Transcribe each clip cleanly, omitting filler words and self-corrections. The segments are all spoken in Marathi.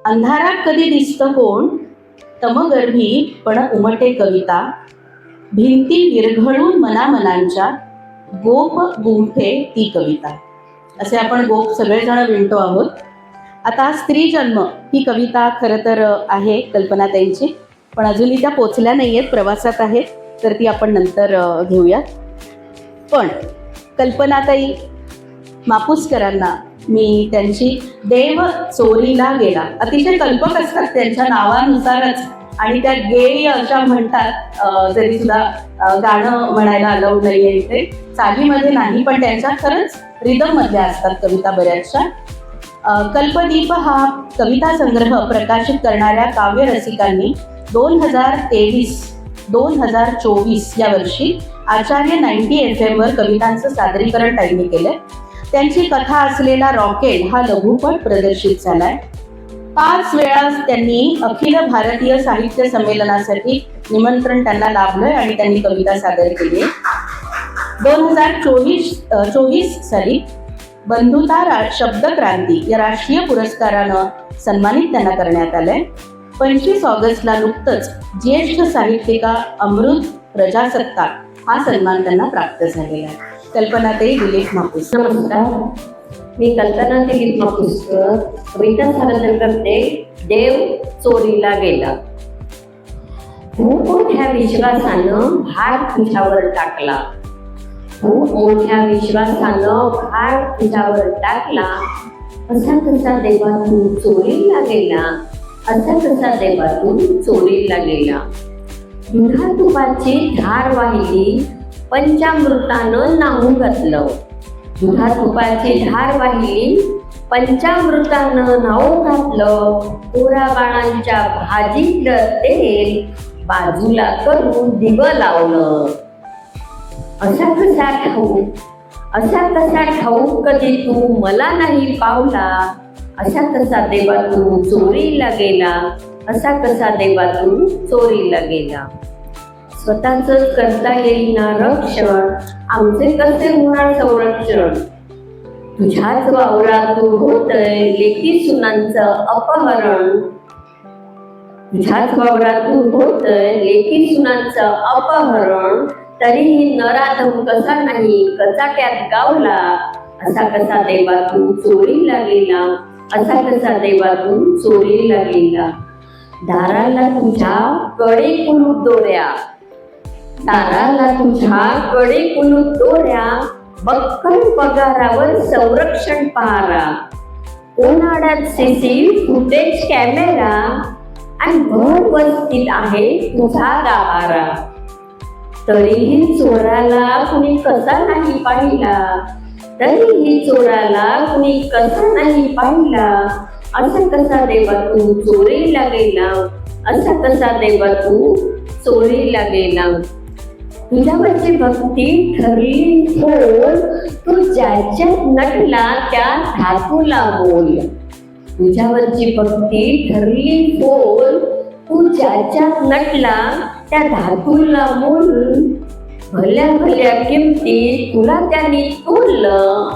अंधारात कधी दिसतं कोण, तमगर्भी पण उमटे कविता, भिंती विरघळून मनामनांच्या, गोप गुंफे ती कविता. असे आपण गोप सगळेजण विणतो आहोत. आता स्त्री जन्म ही कविता खरं तर आहे कल्पनाताईंची, पण अजूनही त्या पोचल्या नाही आहेत, प्रवासात आहेत, तर ती आपण नंतर घेऊयात. पण कल्पनाताई मापुसकरांना मी त्यांची देव चोरीला गेला, अतिशय कल्पक असतात त्यांच्या नावानुसारच, आणि त्या गेय अशा म्हणतात, जरी सुद्धा गाणं म्हणायला अलाउड नाही आहे इथे, चालीमध्ये नाही, पण त्यांच्या खरंच रिदम मधल्या असतात कविता बऱ्याचशा. कल्पदीप हा कविता संग्रह प्रकाशित करणाऱ्या काव्यरसिकांनी 2023-2024 या वर्षी आचार्य 90 FM वर कवितांचं सादरीकरण त्यांनी केलंय. त्यांची कथा असलेला रॉकेट हा लघुपट प्रदर्शित झालाय. 5 वेळा त्यांनी अखिल भारतीय साहित्य संमेलनासाठी निमंत्रण त्यांना लाभलंय आणि त्यांनी कविता सादर केली. 2024 साली बंधुता शब्दक्रांती या राष्ट्रीय पुरस्कारानं सन्मानित त्यांना करण्यात आलंय. 25 ऑगस्टला नुकतंच ज्येष्ठ साहित्यिका अमृत प्रजासत्ताक हा सन्मान त्यांना प्राप्त झालेला आहे. कल्पनाताई दिलीप मापुसकर. नमस्कार, मी कल्पना दिलीप मापुसकर कविता सादर करते. देव चोरीला गेला. खूप मोठ्या विश्वासानं भार तुझ्यावर टाकला, खूप मोठ्या विश्वासानं भार तुझ्यावर टाकला, असा कसा देवा तू चोरीला गेला, असा कसा देवा तू चोरीला गेला. दुधा तुपाची धार वाहिली, पंचामृतानं नाहून घातलं. दुधा तुपाची धार वाहिली, पंचामृतानं नाहून घातलं. पोरा बाळांच्या भाजीतलं तेल बाजूला करून दिवं लावलं. असा कसा ठाऊक कधी तू मला नाही पावला, असा कसा देवा तू चोरीला गेला, असा कसा देवा तू चोरीला गेला. स्वतःच करता येईना रक्षण, आमचे कसे होणार संरक्षण. तुझ्याच वावरातून होतंय लेकी सुनांचं अपहरण, तुझ्याच वावरातून होतंय लेकी सुनांचं अपहरण. तरीही नराधम कसा नाही कचाट्यात गावला, असा कसा देवा तू चोरीला गेला, असा कसा देवा तू चोरीला गेला. दाराला तुझ्या कडे कुलूप दोऱ्या, दाराला तुझ्या कडे कुलूप दोऱ्या, बक्कल पगारावर संरक्षण पहारा. उन्हाळ्यात सीसी फुटेज कॅमेरा, आणि भर वस्तीत आहे तुझा गाभारा. तरीही चोराला कुणी कसा नाही पाहिला, तरीही चोराला कुणी कसा नाही पाहिला. असा कसा देवा तू चोरीला गेला, असा कसा देवा तू चोरीला गेला. तुझ्यावरची भक्ती ठरली फोल, तू ज्याच्यात नटला त्या धातूला बोल. तुझ्यावरची भक्ती ठरली फोल, तू ज्याच्यात नटला त्या धातूला बोल. भल्या भल्या किमती तुला त्यांनी तोडलं,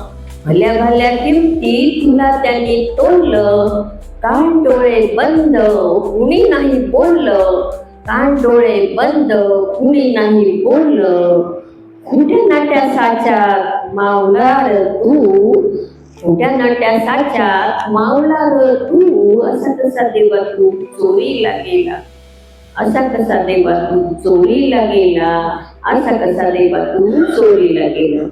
भल्या भल्या किमती तुला त्यांनी तोडलं. कान डोळे बंद कुणी नाही बोललं, कान डोळे बंद कुणी नाही बोललं. खोट्या नाट्या साच्यात मावला र तू, खोट्या नाट्या साच्यात मावला र तू. असा कसा देवा तू चोरीला गेला, असा कसा देवा तू चोरीला गेला, असा कसा देवा तू चोरीला गेला.